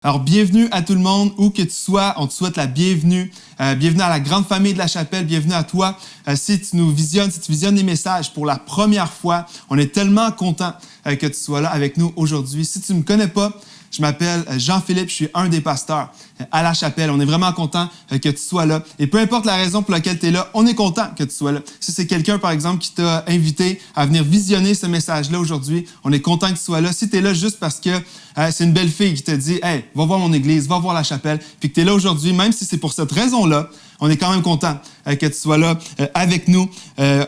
Alors, bienvenue à tout le monde, où que tu sois, on te souhaite la bienvenue. Bienvenue à la grande famille de la chapelle, bienvenue à toi. Si tu visionnes les messages pour la première fois, on est tellement content que tu sois là avec nous aujourd'hui. Si tu ne me connais pas, je m'appelle Jean-Philippe, je suis un des pasteurs à la chapelle. On est vraiment content que tu sois là. Et peu importe la raison pour laquelle tu es là, on est content que tu sois là. Si c'est quelqu'un, par exemple, qui t'a invité à venir visionner ce message-là aujourd'hui, on est content que tu sois là. Si tu es là juste parce que c'est une belle fille qui te dit « Hey, va voir mon église, va voir la chapelle », puis que tu es là aujourd'hui, même si c'est pour cette raison-là, on est quand même content que tu sois là avec nous.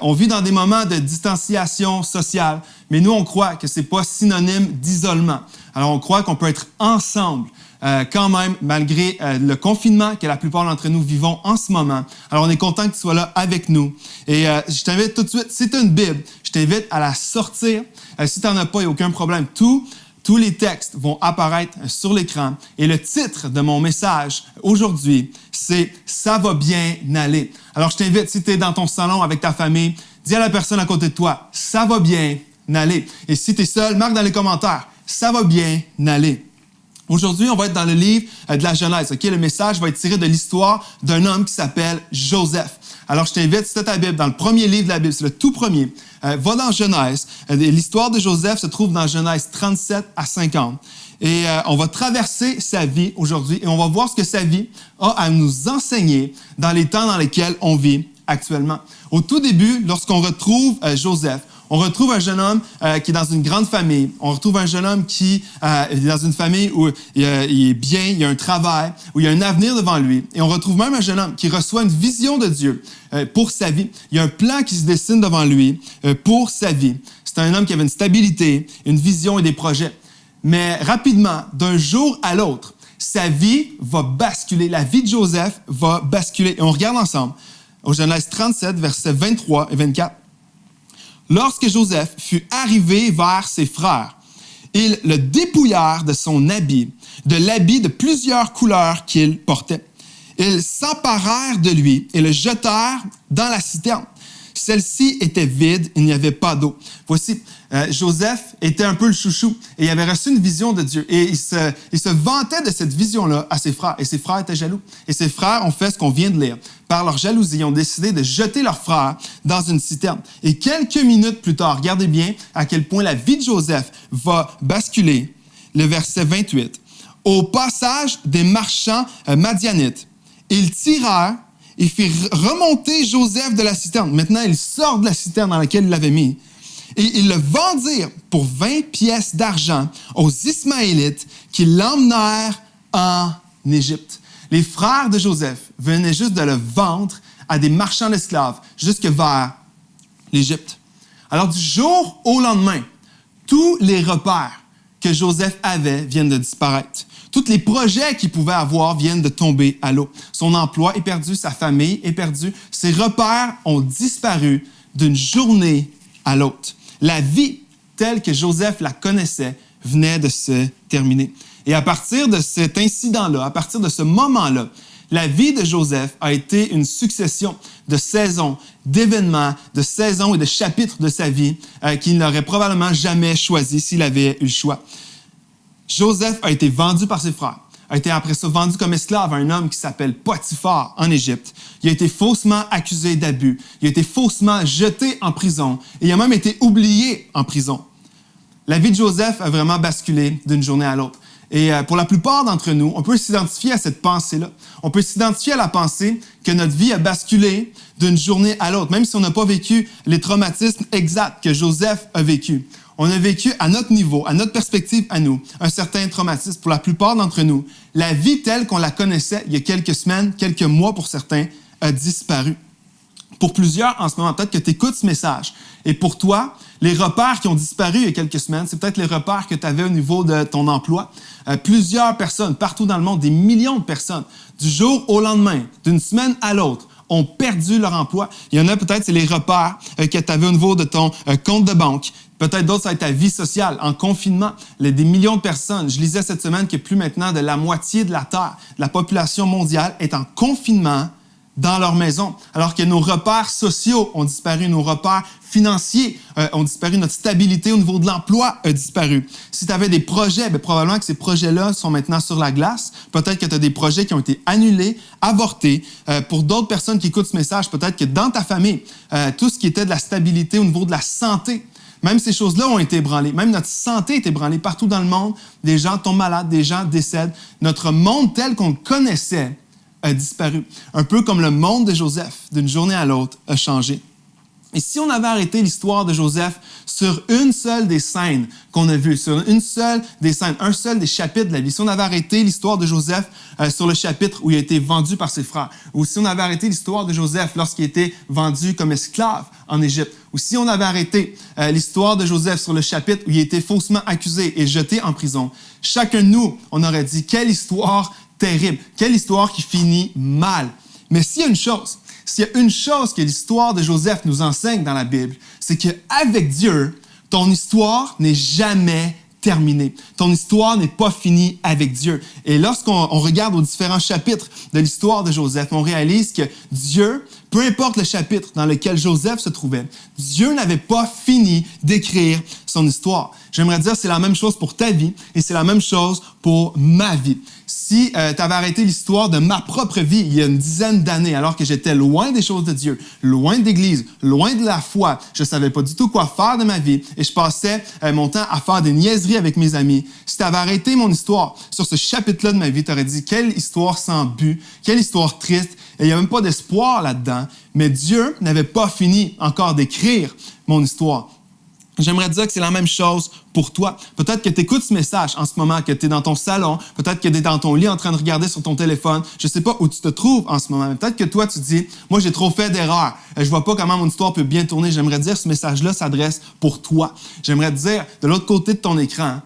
On vit dans des moments de distanciation sociale, mais nous, on croit que c'est pas synonyme d'isolement. Alors, on croit qu'on peut être ensemble quand même, malgré le confinement que la plupart d'entre nous vivons en ce moment. Alors, on est content que tu sois là avec nous. Et je t'invite tout de suite, si tu as une Bible, je t'invite à la sortir. Si tu n'en as pas, il n'y a aucun problème. Tous les textes vont apparaître sur l'écran. Et le titre de mon message aujourd'hui, c'est « Ça va bien aller ». Alors, je t'invite, si tu es dans ton salon avec ta famille, dis à la personne à côté de toi « Ça va bien aller ». Et si tu es seul, marque dans les commentaires « Ça va bien aller ». Aujourd'hui, on va être dans le livre de la Genèse. Okay? Le message va être tiré de l'histoire d'un homme qui s'appelle Joseph. Alors, je t'invite, si tu as ta Bible, dans le premier livre de la Bible, c'est le tout premier, va dans Genèse. L'histoire de Joseph se trouve dans Genèse 37 à 50. Et on va traverser sa vie aujourd'hui et on va voir ce que sa vie a à nous enseigner dans les temps dans lesquels on vit actuellement. Au tout début, lorsqu'on retrouve Joseph, on retrouve un jeune homme qui est dans une grande famille. On retrouve un jeune homme qui est dans une famille où il est bien, il y a un travail, où il y a un avenir devant lui. Et on retrouve même un jeune homme qui reçoit une vision de Dieu pour sa vie. Il y a un plan qui se dessine devant lui pour sa vie. C'est un homme qui avait une stabilité, une vision et des projets. Mais rapidement, d'un jour à l'autre, sa vie va basculer. La vie de Joseph va basculer. Et on regarde ensemble au Genèse 37, versets 23 et 24. Lorsque Joseph fut arrivé vers ses frères, ils le dépouillèrent de son habit, de l'habit de plusieurs couleurs qu'il portait. Ils s'emparèrent de lui et le jetèrent dans la citerne. Celle-ci était vide, il n'y avait pas d'eau. Voici, Joseph était un peu le chouchou et il avait reçu une vision de Dieu. Et il se vantait de cette vision-là à ses frères. Et ses frères étaient jaloux. Et ses frères ont fait ce qu'on vient de lire. Par leur jalousie, ils ont décidé de jeter leur frère dans une citerne. Et quelques minutes plus tard, regardez bien à quel point la vie de Joseph va basculer. Le verset 28. Au passage des marchands madianites, ils tirèrent et firent remonter Joseph de la citerne. Maintenant, il sort de la citerne dans laquelle il l'avait mis. Et ils le vendirent pour 20 pièces d'argent aux Ismaélites qui l'emmenèrent en Égypte. Les frères de Joseph venaient juste de le vendre à des marchands d'esclaves jusque vers l'Égypte. Alors, du jour au lendemain, tous les repères que Joseph avait viennent de disparaître. Tous les projets qu'il pouvait avoir viennent de tomber à l'eau. Son emploi est perdu, sa famille est perdue. Ses repères ont disparu d'une journée à l'autre. La vie telle que Joseph la connaissait venait de se terminer. Et à partir de cet incident-là, à partir de ce moment-là, la vie de Joseph a été une succession de saisons, d'événements, de saisons et de chapitres de sa vie qu'il n'aurait probablement jamais choisi s'il avait eu le choix. Joseph a été vendu par ses frères, a été après ça vendu comme esclave à un homme qui s'appelle Potiphar en Égypte. Il a été faussement accusé d'abus, il a été faussement jeté en prison et il a même été oublié en prison. La vie de Joseph a vraiment basculé d'une journée à l'autre. Et pour la plupart d'entre nous, on peut s'identifier à cette pensée-là. On peut s'identifier à la pensée que notre vie a basculé d'une journée à l'autre, même si on n'a pas vécu les traumatismes exacts que Joseph a vécu. On a vécu à notre niveau, à notre perspective à nous, un certain traumatisme. Pour la plupart d'entre nous, la vie telle qu'on la connaissait il y a quelques semaines, quelques mois pour certains, a disparu. Pour plusieurs, en ce moment, peut-être que tu écoutes ce message. Et pour toi, les repères qui ont disparu il y a quelques semaines, c'est peut-être les repères que tu avais au niveau de ton emploi. Plusieurs personnes, partout dans le monde, des millions de personnes, du jour au lendemain, d'une semaine à l'autre, ont perdu leur emploi. Il y en a peut-être, c'est les repères que tu avais au niveau de ton compte de banque. Peut-être d'autres, ça va être ta vie sociale, en confinement. Des millions de personnes. Je lisais cette semaine que plus maintenant de la moitié de la Terre, de la population mondiale, est en confinement dans leur maison, alors que nos repères sociaux ont disparu, nos repères financiers ont disparu, notre stabilité au niveau de l'emploi a disparu. Si tu avais des projets, probablement que ces projets-là sont maintenant sur la glace. Peut-être que tu as des projets qui ont été annulés, avortés. Pour d'autres personnes qui écoutent ce message, peut-être que dans ta famille, tout ce qui était de la stabilité au niveau de la santé, même ces choses-là ont été ébranlées. Même notre santé est ébranlée. Partout dans le monde, des gens tombent malades, des gens décèdent. Notre monde tel qu'on le connaissait a disparu. Un peu comme le monde de Joseph, d'une journée à l'autre, a changé. Et si on avait arrêté l'histoire de Joseph sur une seule des scènes qu'on a vues, sur une seule des scènes, un seul des chapitres de la vie, si on avait arrêté l'histoire de Joseph sur le chapitre où il a été vendu par ses frères, ou si on avait arrêté l'histoire de Joseph lorsqu'il a été vendu comme esclave en Égypte, ou si on avait arrêté l'histoire de Joseph sur le chapitre où il a été faussement accusé et jeté en prison, chacun de nous, on aurait dit, quelle histoire terrible, quelle histoire qui finit mal. Mais s'il y a une chose que l'histoire de Joseph nous enseigne dans la Bible, c'est qu'avec Dieu, ton histoire n'est jamais terminée. Ton histoire n'est pas finie avec Dieu. Et lorsqu'on regarde aux différents chapitres de l'histoire de Joseph, on réalise que Dieu, peu importe le chapitre dans lequel Joseph se trouvait, Dieu n'avait pas fini d'écrire son histoire. J'aimerais dire, c'est la même chose pour ta vie et c'est la même chose pour ma vie. Si tu avais arrêté l'histoire de ma propre vie il y a une dizaine d'années, alors que j'étais loin des choses de Dieu, loin de l'Église, loin de la foi, je ne savais pas du tout quoi faire de ma vie et je passais mon temps à faire des niaiseries avec mes amis. Si tu avais arrêté mon histoire sur ce chapitre-là de ma vie, tu aurais dit, quelle histoire sans but, quelle histoire triste, et il n'y a même pas d'espoir là-dedans. Mais Dieu n'avait pas fini encore d'écrire mon histoire. J'aimerais dire que c'est la même chose pour toi. Peut-être que tu écoutes ce message en ce moment, que tu es dans ton salon, peut-être que tu es dans ton lit en train de regarder sur ton téléphone. Je ne sais pas où tu te trouves en ce moment, mais peut-être que toi, tu te dis, moi, j'ai trop fait d'erreurs. Je vois pas comment mon histoire peut bien tourner. J'aimerais dire que ce message-là s'adresse pour toi. J'aimerais te dire, de l'autre côté de ton écran,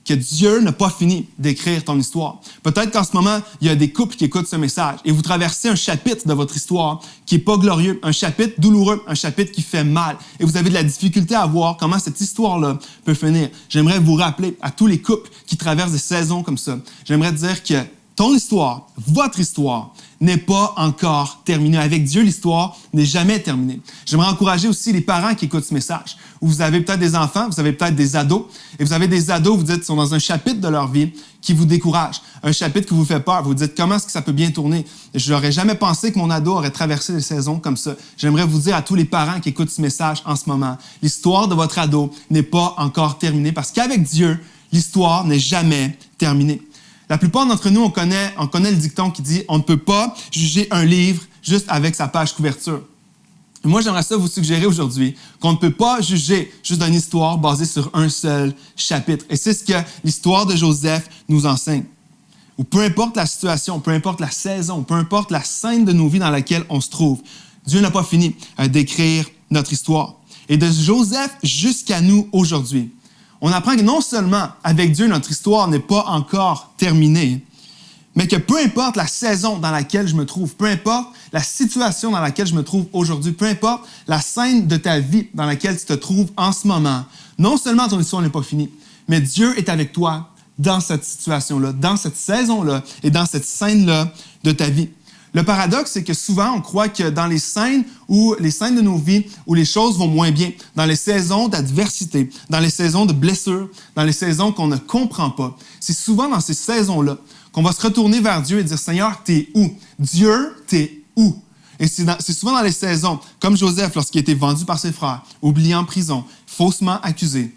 que Dieu n'a pas fini d'écrire ton histoire. Peut-être qu'en ce moment, il y a des couples qui écoutent ce message et vous traversez un chapitre de votre histoire qui n'est pas glorieux, un chapitre douloureux, un chapitre qui fait mal et vous avez de la difficulté à voir comment cette histoire-là peut finir. J'aimerais vous rappeler à tous les couples qui traversent des saisons comme ça, j'aimerais dire que ton histoire, votre histoire, n'est pas encore terminée. Avec Dieu, l'histoire n'est jamais terminée. J'aimerais encourager aussi les parents qui écoutent ce message. Vous avez peut-être des enfants, vous avez peut-être des ados, et vous avez des ados, vous dites, qui sont dans un chapitre de leur vie qui vous décourage, un chapitre qui vous fait peur. Vous dites, comment est-ce que ça peut bien tourner? Je n'aurais jamais pensé que mon ado aurait traversé des saisons comme ça. J'aimerais vous dire à tous les parents qui écoutent ce message en ce moment, l'histoire de votre ado n'est pas encore terminée parce qu'avec Dieu, l'histoire n'est jamais terminée. La plupart d'entre nous, on connaît le dicton qui dit « On ne peut pas juger un livre juste avec sa page couverture ». Moi, j'aimerais ça vous suggérer aujourd'hui qu'on ne peut pas juger juste d'une histoire basée sur un seul chapitre. Et c'est ce que l'histoire de Joseph nous enseigne. Ou peu importe la situation, peu importe la saison, peu importe la scène de nos vies dans laquelle on se trouve, Dieu n'a pas fini d'écrire notre histoire. Et de Joseph jusqu'à nous aujourd'hui, on apprend que non seulement avec Dieu, notre histoire n'est pas encore terminée, mais que peu importe la saison dans laquelle je me trouve, peu importe la situation dans laquelle je me trouve aujourd'hui, peu importe la scène de ta vie dans laquelle tu te trouves en ce moment, non seulement ton histoire n'est pas finie, mais Dieu est avec toi dans cette situation-là, dans cette saison-là et dans cette scène-là de ta vie. Le paradoxe, c'est que souvent, on croit que dans les scènes de nos vies où les choses vont moins bien, dans les saisons d'adversité, dans les saisons de blessures, dans les saisons qu'on ne comprend pas, c'est souvent dans ces saisons-là qu'on va se retourner vers Dieu et dire « Seigneur, t'es où? Dieu, t'es où? » Et c'est souvent dans les saisons, comme Joseph lorsqu'il a été vendu par ses frères, oublié en prison, faussement accusé.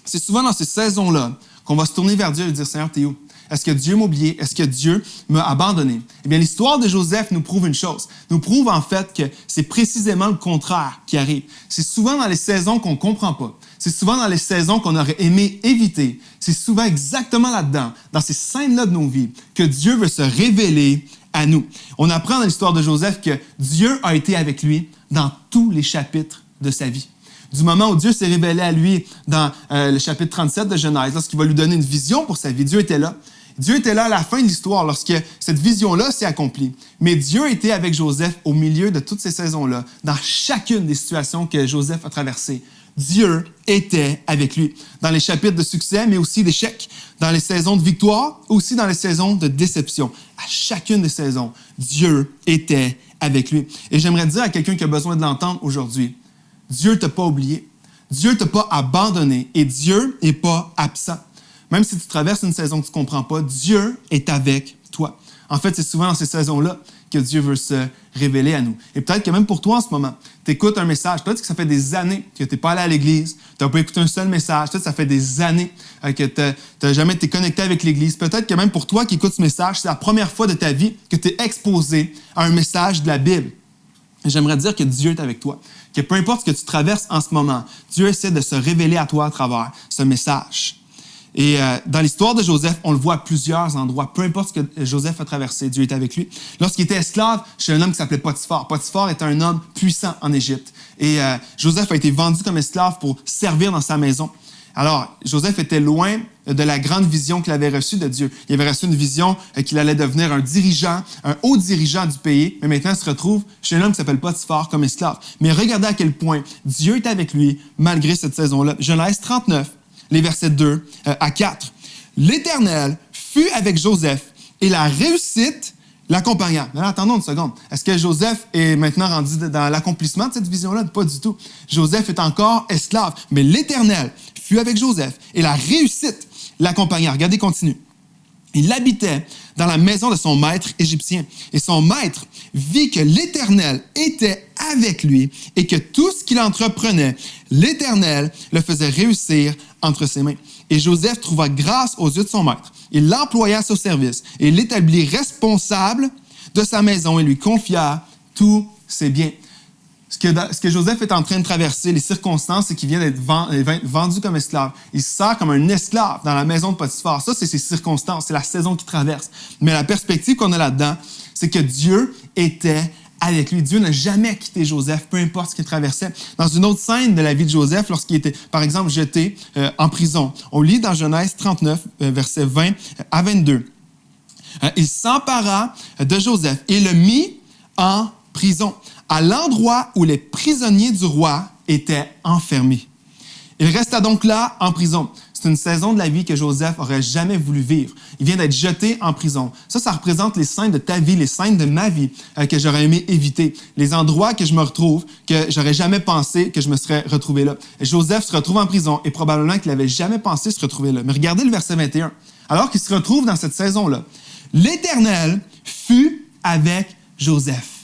C'est souvent dans ces saisons-là qu'on va se tourner vers Dieu et dire « Seigneur, t'es où? Est-ce que Dieu m'a oublié? Est-ce que Dieu m'a abandonné? » Eh bien, l'histoire de Joseph nous prouve une chose. Nous prouve en fait que c'est précisément le contraire qui arrive. C'est souvent dans les saisons qu'on ne comprend pas. C'est souvent dans les saisons qu'on aurait aimé éviter. C'est souvent exactement là-dedans, dans ces scènes-là de nos vies, que Dieu veut se révéler à nous. On apprend dans l'histoire de Joseph que Dieu a été avec lui dans tous les chapitres de sa vie. Du moment où Dieu s'est révélé à lui dans le chapitre 37 de Genèse, lorsqu'il va lui donner une vision pour sa vie, Dieu était là. Dieu était là à la fin de l'histoire lorsque cette vision-là s'est accomplie. Mais Dieu était avec Joseph au milieu de toutes ces saisons-là, dans chacune des situations que Joseph a traversées, Dieu était avec lui. Dans les chapitres de succès, mais aussi d'échecs. Dans les saisons de victoire, aussi dans les saisons de déception. À chacune des saisons, Dieu était avec lui. Et j'aimerais dire à quelqu'un qui a besoin de l'entendre aujourd'hui, Dieu ne t'a pas oublié. Dieu ne t'a pas abandonné et Dieu n'est pas absent. Même si tu traverses une saison que tu ne comprends pas, Dieu est avec toi. En fait, c'est souvent dans ces saisons-là que Dieu veut se révéler à nous. Et peut-être que même pour toi en ce moment, tu écoutes un message. Peut-être que ça fait des années que tu n'es pas allé à l'Église, tu n'as pas écouté un seul message. Peut-être que ça fait des années que tu n'as jamais été connecté avec l'Église. Peut-être que même pour toi qui écoutes ce message, c'est la première fois de ta vie que tu es exposé à un message de la Bible. Et j'aimerais dire que Dieu est avec toi, que peu importe ce que tu traverses en ce moment, Dieu essaie de se révéler à toi à travers ce message. Et dans l'histoire de Joseph, on le voit à plusieurs endroits. Peu importe ce que Joseph a traversé, Dieu est avec lui. Lorsqu'il était esclave chez un homme qui s'appelait Potiphar. Potiphar était un homme puissant en Égypte. Et Joseph a été vendu comme esclave pour servir dans sa maison. Alors, Joseph était loin de la grande vision qu'il avait reçue de Dieu. Il avait reçu une vision qu'il allait devenir un dirigeant, un haut dirigeant du pays, mais maintenant il se retrouve chez un homme qui s'appelle Potiphar comme esclave. Mais regardez à quel point Dieu est avec lui malgré cette saison-là. Genèse 39, les versets 2 à 4. L'Éternel fut avec Joseph et la réussite l'accompagna. Mais là, attendons une seconde. Est-ce que Joseph est maintenant rendu dans l'accomplissement de cette vision-là? Pas du tout. Joseph est encore esclave, mais l'Éternel fut avec Joseph et la réussite l'accompagna. Regardez, continue. Il habitait dans la maison de son maître égyptien. Et son maître vit que l'Éternel était avec lui et que tout ce qu'il entreprenait, l'Éternel le faisait réussir entre ses mains. Et Joseph trouva grâce aux yeux de son maître. Il l'employa à son service et l'établit responsable de sa maison et lui confia tous ses biens. Ce que Joseph est en train de traverser, les circonstances, c'est qu'il vient d'être vendu comme esclave. Il se sert comme un esclave dans la maison de Potiphar. Ça, c'est ses circonstances, c'est la saison qu'il traverse. Mais la perspective qu'on a là-dedans, c'est que Dieu était avec lui. Dieu n'a jamais quitté Joseph, peu importe ce qu'il traversait. Dans une autre scène de la vie de Joseph, lorsqu'il était, par exemple, jeté en prison, on lit dans Genèse 39, versets 20 à 22. Il s'empara de Joseph et le mit en prison, à l'endroit où les prisonniers du roi étaient enfermés. Il resta donc là en prison. C'est une saison de la vie que Joseph aurait jamais voulu vivre. Il vient d'être jeté en prison. Ça représente les scènes de ta vie, les scènes de ma vie que j'aurais aimé éviter. Les endroits que je me retrouve, que j'aurais jamais pensé que je me serais retrouvé là. Et Joseph se retrouve en prison et probablement qu'il n'avait jamais pensé se retrouver là. Mais regardez le verset 21. Alors qu'il se retrouve dans cette saison-là, l'Éternel fut avec Joseph.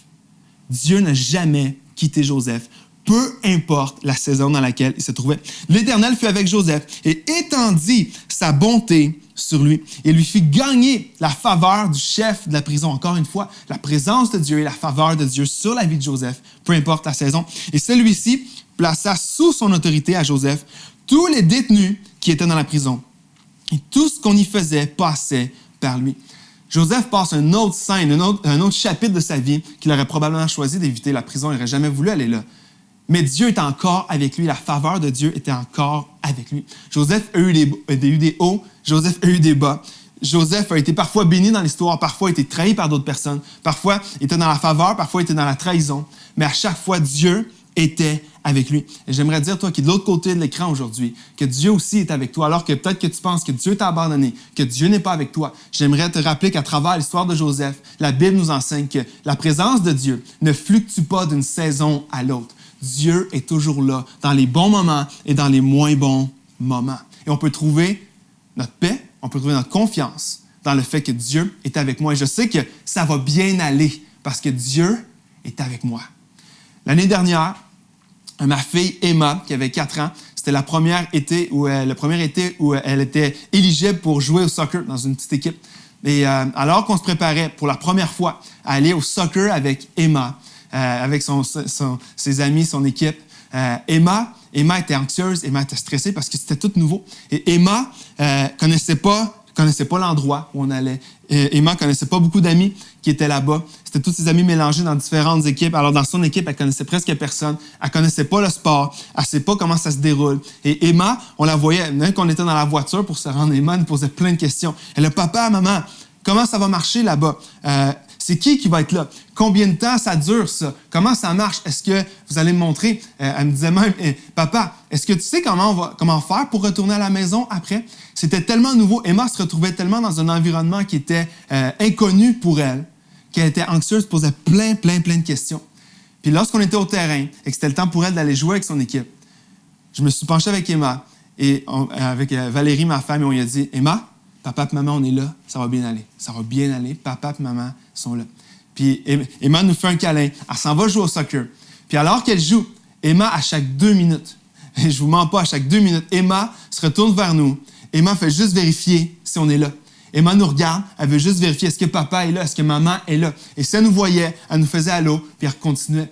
Dieu n'a jamais quitté Joseph, peu importe la saison dans laquelle il se trouvait. L'Éternel fut avec Joseph et étendit sa bonté sur lui et lui fit gagner la faveur du chef de la prison. Encore une fois, la présence de Dieu et la faveur de Dieu sur la vie de Joseph, peu importe la saison. Et celui-ci plaça sous son autorité à Joseph tous les détenus qui étaient dans la prison. Et tout ce qu'on y faisait passait par lui. Joseph passe une autre scène, un autre chapitre de sa vie qu'il aurait probablement choisi d'éviter. La prison, il n'aurait jamais voulu aller là. Mais Dieu est encore avec lui. La faveur de Dieu était encore avec lui. Joseph a eu des hauts, Joseph a eu des bas. Joseph a été parfois béni dans l'histoire, parfois a été trahi par d'autres personnes, parfois il était dans la faveur, parfois il était dans la trahison. Mais à chaque fois, Dieu était avec lui. Et j'aimerais dire, toi qui es de l'autre côté de l'écran aujourd'hui, que Dieu aussi est avec toi, alors que peut-être que tu penses que Dieu t'a abandonné, que Dieu n'est pas avec toi. J'aimerais te rappeler qu'à travers l'histoire de Joseph, la Bible nous enseigne que la présence de Dieu ne fluctue pas d'une saison à l'autre. Dieu est toujours là, dans les bons moments et dans les moins bons moments. Et on peut trouver notre paix, on peut trouver notre confiance dans le fait que Dieu est avec moi. Et je sais que ça va bien aller parce que Dieu est avec moi. L'année dernière, ma fille Emma, qui avait 4 ans, c'était le premier été où elle était éligible pour jouer au soccer dans une petite équipe. Et alors qu'on se préparait pour la première fois à aller au soccer avec Emma, avec ses amis, son équipe, Emma était anxieuse, Emma était stressée parce que c'était tout nouveau. Et Emma connaissait pas l'endroit où on allait. Emma connaissait pas beaucoup d'amis qui étaient là-bas. C'était tous ses amis mélangés dans différentes équipes. Alors, dans son équipe, elle connaissait presque personne. Elle connaissait pas le sport. Elle sait pas comment ça se déroule. Et Emma, on la voyait, même quand on était dans la voiture pour se rendre, Emma nous posait plein de questions. Elle a papa, maman, comment ça va marcher là-bas? C'est qui va être là? Combien de temps ça dure, ça? Comment ça marche? Est-ce que vous allez me montrer? Elle me disait même, papa, est-ce que tu sais comment faire pour retourner à la maison après? C'était tellement nouveau. Emma se retrouvait tellement dans un environnement qui était inconnu pour elle, qu'elle était anxieuse, posait plein de questions. Puis lorsqu'on était au terrain et que c'était le temps pour elle d'aller jouer avec son équipe, je me suis penché avec Emma et avec Valérie, ma femme, et on lui a dit, Emma, papa et maman, on est là, ça va bien aller. Ça va bien aller, papa et maman sont là. Puis Emma nous fait un câlin, elle s'en va jouer au soccer. Puis alors qu'elle joue, Emma, à chaque 2 minutes, et je vous mens pas, à chaque 2 minutes, Emma se retourne vers nous. Emma fait juste vérifier si on est là. Emma nous regarde, elle veut juste vérifier est-ce que papa est là, est-ce que maman est là. Et si elle nous voyait, elle nous faisait allô, puis elle continuait.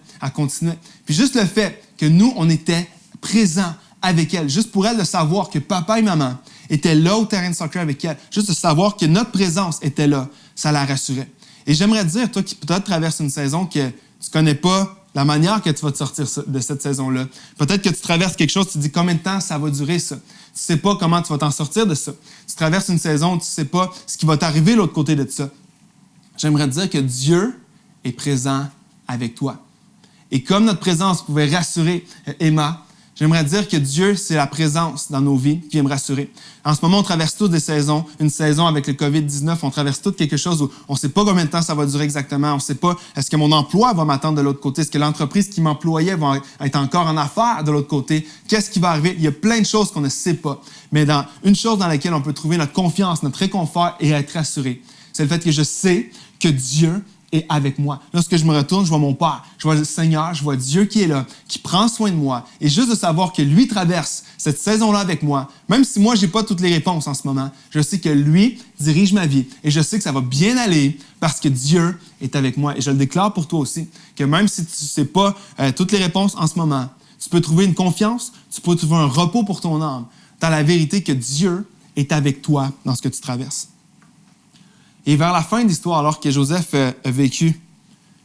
Puis juste le fait que nous, on était présents avec elle, juste pour elle de savoir que papa et maman étaient là au terrain de soccer avec elle, juste de savoir que notre présence était là, ça la rassurait. Et j'aimerais dire, toi qui peut-être traverses une saison que tu ne connais pas la manière que tu vas te sortir de cette saison-là, peut-être que tu traverses quelque chose, tu te dis combien de temps ça va durer ça. Tu ne sais pas comment tu vas t'en sortir de ça. Tu traverses une saison, tu ne sais pas ce qui va t'arriver de l'autre côté de ça. J'aimerais te dire que Dieu est présent avec toi. Et comme notre présence pouvait rassurer Emma, j'aimerais dire que Dieu, c'est la présence dans nos vies qui vient me rassurer. En ce moment, on traverse tous des saisons. Une saison avec le COVID-19, on traverse tous quelque chose où on ne sait pas combien de temps ça va durer exactement. On ne sait pas, est-ce que mon emploi va m'attendre de l'autre côté? Est-ce que l'entreprise qui m'employait va être encore en affaires de l'autre côté? Qu'est-ce qui va arriver? Il y a plein de choses qu'on ne sait pas. Mais une chose dans laquelle on peut trouver notre confiance, notre réconfort et être rassuré, c'est le fait que je sais que Dieu est avec moi. Lorsque je me retourne, je vois mon Père, je vois le Seigneur, je vois Dieu qui est là, qui prend soin de moi. Et juste de savoir que lui traverse cette saison-là avec moi, même si moi, je n'ai pas toutes les réponses en ce moment, je sais que lui dirige ma vie et je sais que ça va bien aller parce que Dieu est avec moi. Et je le déclare pour toi aussi, que même si tu ne sais pas toutes les réponses en ce moment, tu peux trouver une confiance, tu peux trouver un repos pour ton âme dans la vérité que Dieu est avec toi dans ce que tu traverses. Et vers la fin de l'histoire, alors que Joseph a vécu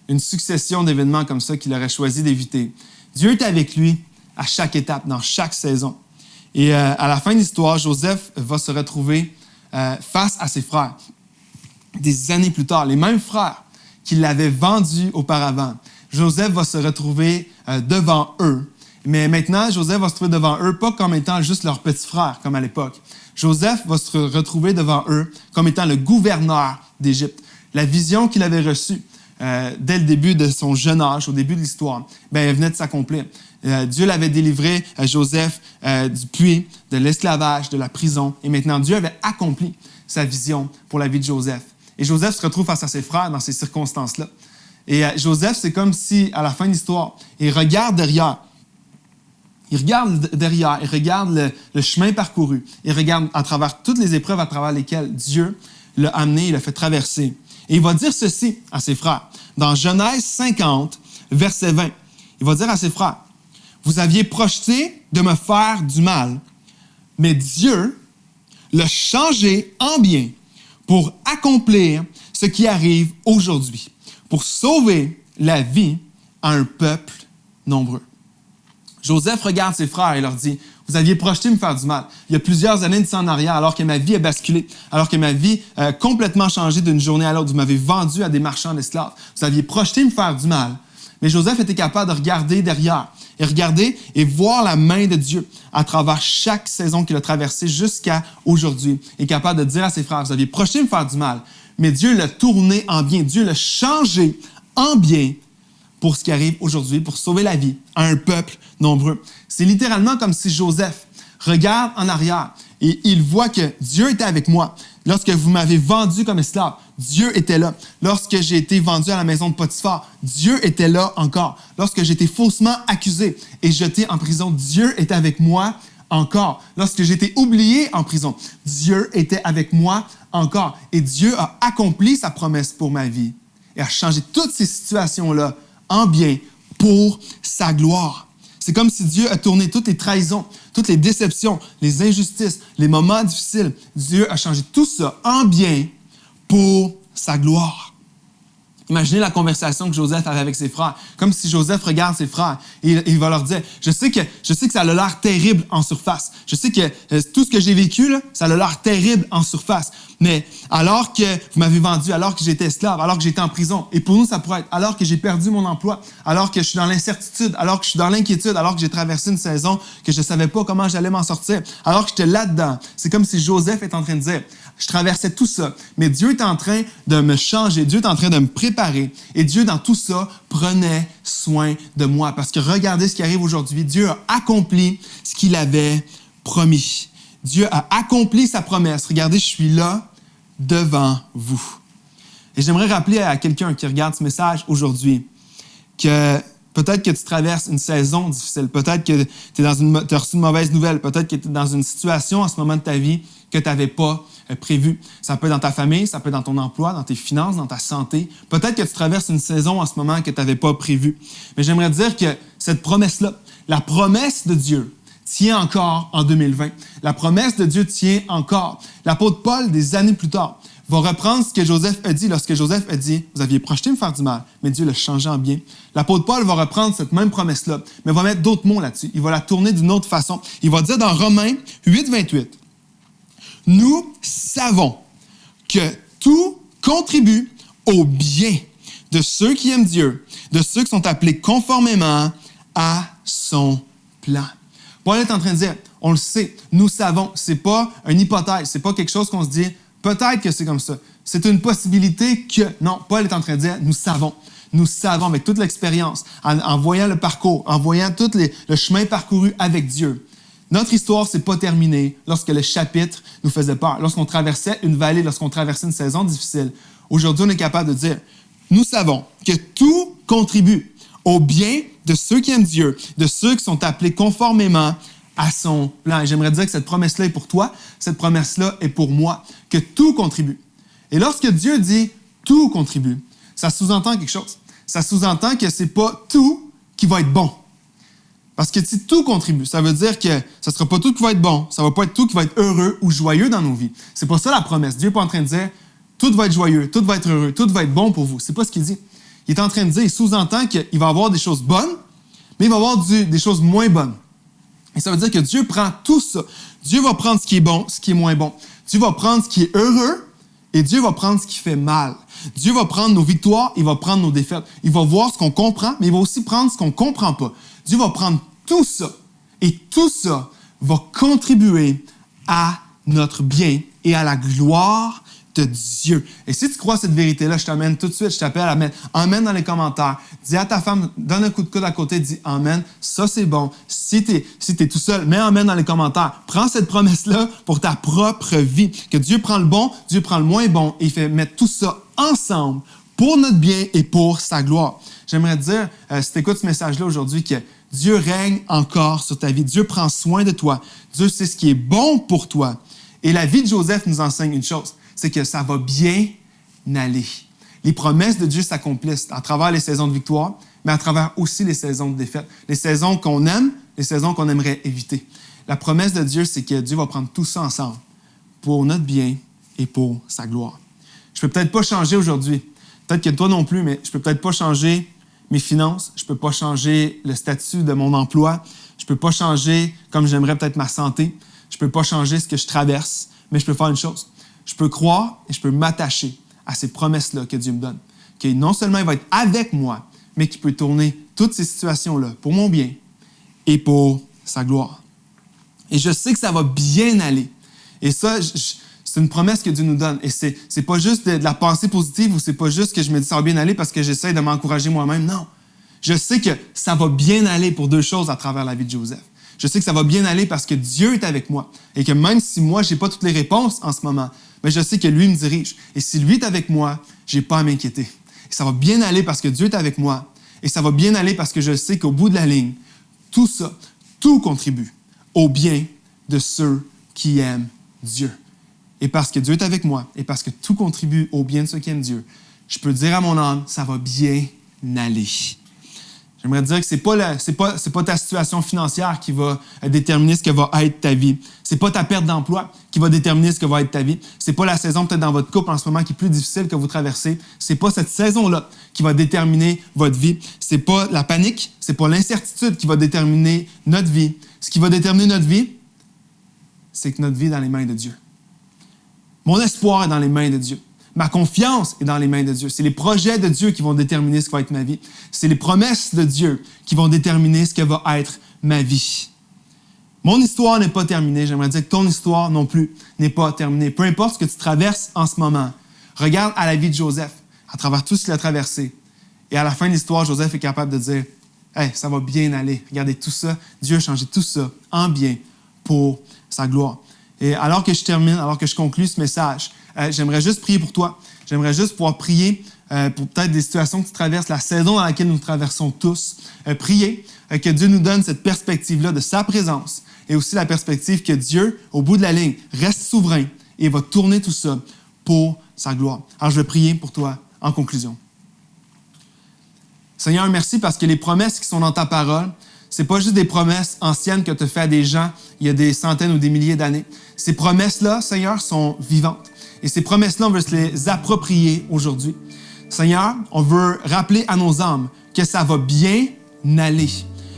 une succession d'événements comme ça qu'il aurait choisi d'éviter, Dieu est avec lui à chaque étape, dans chaque saison. Et à la fin de l'histoire, Joseph va se retrouver face à ses frères. Des années plus tard, les mêmes frères qui l'avaient vendu auparavant, Joseph va se retrouver devant eux. Mais maintenant, Joseph va se trouver devant eux, pas comme étant juste leur petit frère, comme à l'époque. Joseph va se retrouver devant eux comme étant le gouverneur d'Égypte. La vision qu'il avait reçue dès le début de son jeune âge, au début de l'histoire, elle venait de s'accomplir. Dieu l'avait délivré, Joseph, du puits, de l'esclavage, de la prison. Et maintenant, Dieu avait accompli sa vision pour la vie de Joseph. Et Joseph se retrouve face à ses frères dans ces circonstances-là. Et Joseph, c'est comme si, à la fin de l'histoire, il regarde derrière. Il regarde derrière, il regarde le chemin parcouru. Il regarde à travers toutes les épreuves à travers lesquelles Dieu l'a amené, il l'a fait traverser. Et il va dire ceci à ses frères. Dans Genèse 50, verset 20, il va dire à ses frères, « Vous aviez projeté de me faire du mal, mais Dieu l'a changé en bien pour accomplir ce qui arrive aujourd'hui, pour sauver la vie à un peuple nombreux. » Joseph regarde ses frères et leur dit, « Vous aviez projeté me faire du mal. Il y a plusieurs années de ça en arrière, alors que ma vie a basculé, alors que ma vie a complètement changé d'une journée à l'autre. Vous m'avez vendu à des marchands d'esclaves. Vous aviez projeté me faire du mal. » Mais Joseph était capable de regarder derrière et regarder et voir la main de Dieu à travers chaque saison qu'il a traversée jusqu'à aujourd'hui. Il est capable de dire à ses frères, « Vous aviez projeté me faire du mal, mais Dieu l'a tourné en bien. Dieu l'a changé en bien pour ce qui arrive aujourd'hui, pour sauver la vie à un peuple nombreux. » C'est littéralement comme si Joseph regarde en arrière et il voit que Dieu était avec moi. Lorsque vous m'avez vendu comme esclave, Dieu était là. Lorsque j'ai été vendu à la maison de Potiphar, Dieu était là encore. Lorsque j'ai été faussement accusé et jeté en prison, Dieu était avec moi encore. Lorsque j'ai été oublié en prison, Dieu était avec moi encore. Et Dieu a accompli sa promesse pour ma vie et a changé toutes ces situations-là en bien pour sa gloire. C'est comme si Dieu a tourné toutes les trahisons, toutes les déceptions, les injustices, les moments difficiles. Dieu a changé tout ça en bien pour sa gloire. Imaginez la conversation que Joseph avait avec ses frères. Comme si Joseph regarde ses frères et il va leur dire, je sais que ça a l'air terrible en surface. Je sais que tout ce que j'ai vécu, là, ça a l'air terrible en surface. Mais alors que vous m'avez vendu, alors que j'étais esclave, alors que j'étais en prison, et pour nous, ça pourrait être alors que j'ai perdu mon emploi, alors que je suis dans l'incertitude, alors que je suis dans l'inquiétude, alors que j'ai traversé une saison que je ne savais pas comment j'allais m'en sortir, alors que j'étais là-dedans. C'est comme si Joseph est en train de dire, je traversais tout ça, mais Dieu est en train de me changer, Dieu est en train de me préparer, et Dieu, dans tout ça, prenait soin de moi. Parce que regardez ce qui arrive aujourd'hui. Dieu a accompli ce qu'il avait promis. Dieu a accompli sa promesse. Regardez, je suis là devant vous. Et j'aimerais rappeler à quelqu'un qui regarde ce message aujourd'hui que peut-être que tu traverses une saison difficile, peut-être que tu as reçu une mauvaise nouvelle, peut-être que tu es dans une situation en ce moment de ta vie que tu n'avais pas prévu. Ça peut être dans ta famille, ça peut être dans ton emploi, dans tes finances, dans ta santé. Peut-être que tu traverses une saison en ce moment que tu n'avais pas prévue. Mais j'aimerais dire que cette promesse-là, la promesse de Dieu, tient encore en 2020. La promesse de Dieu tient encore. L'apôtre Paul, des années plus tard, va reprendre ce que Joseph a dit lorsque Joseph a dit « Vous aviez projeté me faire du mal, mais Dieu l'a changé en bien. » L'apôtre Paul va reprendre cette même promesse-là, mais va mettre d'autres mots là-dessus. Il va la tourner d'une autre façon. Il va dire dans Romains 8, 28, « Nous savons que tout contribue au bien de ceux qui aiment Dieu, de ceux qui sont appelés conformément à son plan. » Paul est en train de dire, on le sait, nous savons, c'est pas une hypothèse, c'est pas quelque chose qu'on se dit, peut-être que c'est comme ça. C'est une possibilité que, non, Paul est en train de dire, nous savons avec toute l'expérience, en voyant le parcours, en voyant tout le chemin parcouru avec Dieu. Notre histoire, c'est pas terminée lorsque le chapitre nous faisait peur, lorsqu'on traversait une vallée, lorsqu'on traversait une saison difficile. Aujourd'hui, on est capable de dire, nous savons que tout contribue au bien de ceux qui aiment Dieu, de ceux qui sont appelés conformément à son plan. Et j'aimerais dire que cette promesse-là est pour toi, cette promesse-là est pour moi, que tout contribue. Et lorsque Dieu dit « tout contribue », ça sous-entend quelque chose. Ça sous-entend que c'est pas tout qui va être bon. Parce que si tout contribue, ça veut dire que ça sera pas tout qui va être bon, ça va pas être tout qui va être heureux ou joyeux dans nos vies. C'est pas ça la promesse. Dieu n'est pas en train de dire « tout va être joyeux, tout va être heureux, tout va être bon pour vous ». C'est pas ce qu'il dit. Il est en train de dire, il sous-entend qu'il va y avoir des choses bonnes, mais il va y avoir des choses moins bonnes. Et ça veut dire que Dieu prend tout ça. Dieu va prendre ce qui est bon, ce qui est moins bon. Dieu va prendre ce qui est heureux et Dieu va prendre ce qui fait mal. Dieu va prendre nos victoires, il va prendre nos défaites. Il va voir ce qu'on comprend, mais il va aussi prendre ce qu'on ne comprend pas. Dieu va prendre tout ça et tout ça va contribuer à notre bien et à la gloire de Dieu. Et si tu crois cette vérité-là, je t'amène tout de suite, je t'appelle à mettre Amen dans les commentaires. Dis à ta femme, donne un coup de coude à côté, dis Amen, ça c'est bon. Si t'es tout seul, mets Amen dans les commentaires. Prends cette promesse-là pour ta propre vie. Que Dieu prend le bon, Dieu prend le moins bon et il fait mettre tout ça ensemble pour notre bien et pour sa gloire. J'aimerais te dire, si tu écoutes ce message-là aujourd'hui, que Dieu règne encore sur ta vie. Dieu prend soin de toi. Dieu sait ce qui est bon pour toi. Et la vie de Joseph nous enseigne une chose, c'est que ça va bien aller. Les promesses de Dieu s'accomplissent à travers les saisons de victoire, mais à travers aussi les saisons de défaite. Les saisons qu'on aime, les saisons qu'on aimerait éviter. La promesse de Dieu, c'est que Dieu va prendre tout ça ensemble pour notre bien et pour sa gloire. Je peux peut-être pas changer aujourd'hui. Peut-être que toi non plus, mais je peux peut-être pas changer mes finances. Je peux pas changer le statut de mon emploi. Je peux pas changer comme j'aimerais peut-être ma santé. Je peux pas changer ce que je traverse, mais je peux faire une chose. Je peux croire et je peux m'attacher à ces promesses-là que Dieu me donne. Que non seulement il va être avec moi, mais qu'il peut tourner toutes ces situations-là pour mon bien et pour sa gloire. Et je sais que ça va bien aller. Et ça, c'est une promesse que Dieu nous donne. Et c'est pas juste de la pensée positive ou c'est pas juste que je me dis ça va bien aller parce que j'essaie de m'encourager moi-même. Non. Je sais que ça va bien aller pour deux choses à travers la vie de Joseph. Je sais que ça va bien aller parce que Dieu est avec moi. Et que même si moi, je n'ai pas toutes les réponses en ce moment, mais je sais que lui me dirige. Et si lui est avec moi, je n'ai pas à m'inquiéter. Et ça va bien aller parce que Dieu est avec moi. Et ça va bien aller parce que je sais qu'au bout de la ligne, tout ça, tout contribue au bien de ceux qui aiment Dieu. Et parce que Dieu est avec moi, et parce que tout contribue au bien de ceux qui aiment Dieu, je peux dire à mon âme, ça va bien aller. J'aimerais dire que c'est pas ta situation financière qui va déterminer ce que va être ta vie. C'est pas ta perte d'emploi qui va déterminer ce que va être ta vie. C'est pas la saison peut-être dans votre couple en ce moment qui est plus difficile que vous traversez. C'est pas cette saison-là qui va déterminer votre vie. C'est pas la panique, c'est pas l'incertitude qui va déterminer notre vie. Ce qui va déterminer notre vie, c'est que notre vie est dans les mains de Dieu. Mon espoir est dans les mains de Dieu. Ma confiance est dans les mains de Dieu. C'est les projets de Dieu qui vont déterminer ce que va être ma vie. C'est les promesses de Dieu qui vont déterminer ce que va être ma vie. Mon histoire n'est pas terminée. J'aimerais dire que ton histoire non plus n'est pas terminée. Peu importe ce que tu traverses en ce moment, regarde à la vie de Joseph, à travers tout ce qu'il a traversé. Et à la fin de l'histoire, Joseph est capable de dire « Hey, ça va bien aller. Regardez tout ça. Dieu a changé tout ça en bien pour sa gloire. » Et alors que je termine, alors que je conclue ce message, j'aimerais juste prier pour toi. J'aimerais juste pouvoir prier pour peut-être des situations que tu traverses, la saison dans laquelle nous traversons tous. Prier que Dieu nous donne cette perspective-là de sa présence et aussi la perspective que Dieu, au bout de la ligne, reste souverain et va tourner tout ça pour sa gloire. Alors, je vais prier pour toi en conclusion. Seigneur, merci parce que les promesses qui sont dans ta parole, c'est pas juste des promesses anciennes que tu as faites à des gens il y a des centaines ou des milliers d'années. Ces promesses-là, Seigneur, sont vivantes. Et ces promesses-là, on veut se les approprier aujourd'hui. Seigneur, on veut rappeler à nos âmes que ça va bien aller.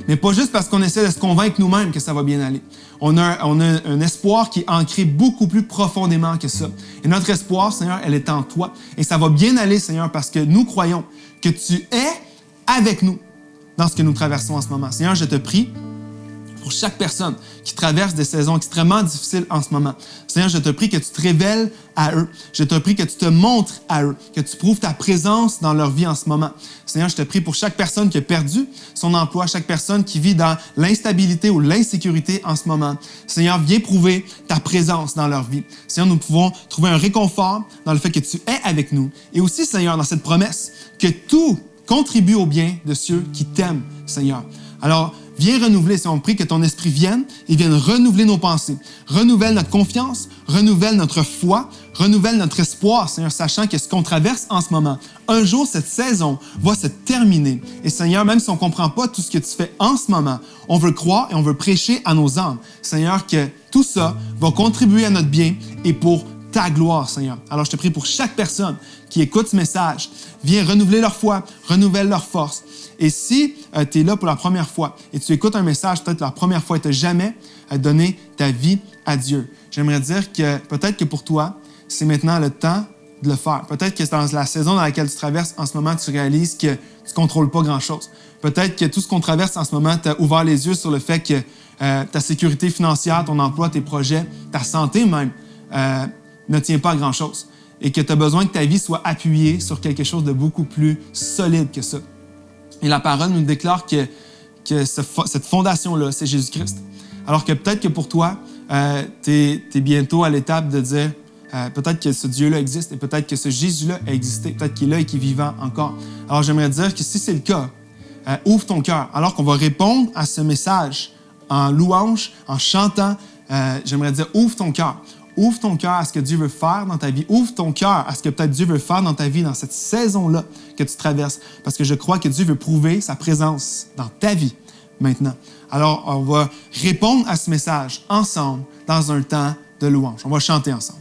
Mais pas juste parce qu'on essaie de se convaincre nous-mêmes que ça va bien aller. On a un espoir qui est ancré beaucoup plus profondément que ça. Et notre espoir, Seigneur, elle est en toi. Et ça va bien aller, Seigneur, parce que nous croyons que tu es avec nous dans ce que nous traversons en ce moment. Seigneur, je te prie pour chaque personne qui traverse des saisons extrêmement difficiles en ce moment. Seigneur, je te prie que tu te révèles à eux. Je te prie que tu te montres à eux, que tu prouves ta présence dans leur vie en ce moment. Seigneur, je te prie pour chaque personne qui a perdu son emploi, chaque personne qui vit dans l'instabilité ou l'insécurité en ce moment. Seigneur, viens prouver ta présence dans leur vie. Seigneur, nous pouvons trouver un réconfort dans le fait que tu es avec nous. Et aussi, Seigneur, dans cette promesse, que tout contribue au bien de ceux qui t'aiment, Seigneur. Alors, viens renouveler, si on prie que ton esprit vienne et vienne renouveler nos pensées. Renouvelle notre confiance, renouvelle notre foi, renouvelle notre espoir, Seigneur, sachant que ce qu'on traverse en ce moment, un jour, cette saison va se terminer. Et Seigneur, même si on ne comprend pas tout ce que tu fais en ce moment, on veut croire et on veut prêcher à nos âmes, Seigneur, que tout ça va contribuer à notre bien et pour ta gloire, Seigneur. Alors, je te prie pour chaque personne qui écoute ce message, viens renouveler leur foi, renouvelle leur force. Et si tu es là pour la première fois et tu écoutes un message, peut-être la première fois et tu n'as jamais donné ta vie à Dieu, j'aimerais dire que peut-être que pour toi, c'est maintenant le temps de le faire. Peut-être que dans la saison dans laquelle tu traverses en ce moment, tu réalises que tu ne contrôles pas grand-chose. Peut-être que tout ce qu'on traverse en ce moment t'a ouvert les yeux sur le fait que ta sécurité financière, ton emploi, tes projets, ta santé même, ne tient pas à grand-chose et que tu as besoin que ta vie soit appuyée sur quelque chose de beaucoup plus solide que ça. Et la parole nous déclare que cette fondation-là, c'est Jésus-Christ. Alors que peut-être que pour toi, tu es bientôt à l'étape de dire peut-être que ce Dieu-là existe et peut-être que ce Jésus-là a existé, peut-être qu'il est là et qu'il est vivant encore. Alors j'aimerais dire que si c'est le cas, ouvre ton cœur. Alors qu'on va répondre à ce message en louange, en chantant, j'aimerais dire ouvre ton cœur. Ouvre ton cœur à ce que Dieu veut faire dans ta vie. Ouvre ton cœur à ce que peut-être Dieu veut faire dans ta vie, dans cette saison-là que tu traverses. Parce que je crois que Dieu veut prouver sa présence dans ta vie maintenant. Alors, on va répondre à ce message ensemble dans un temps de louange. On va chanter ensemble.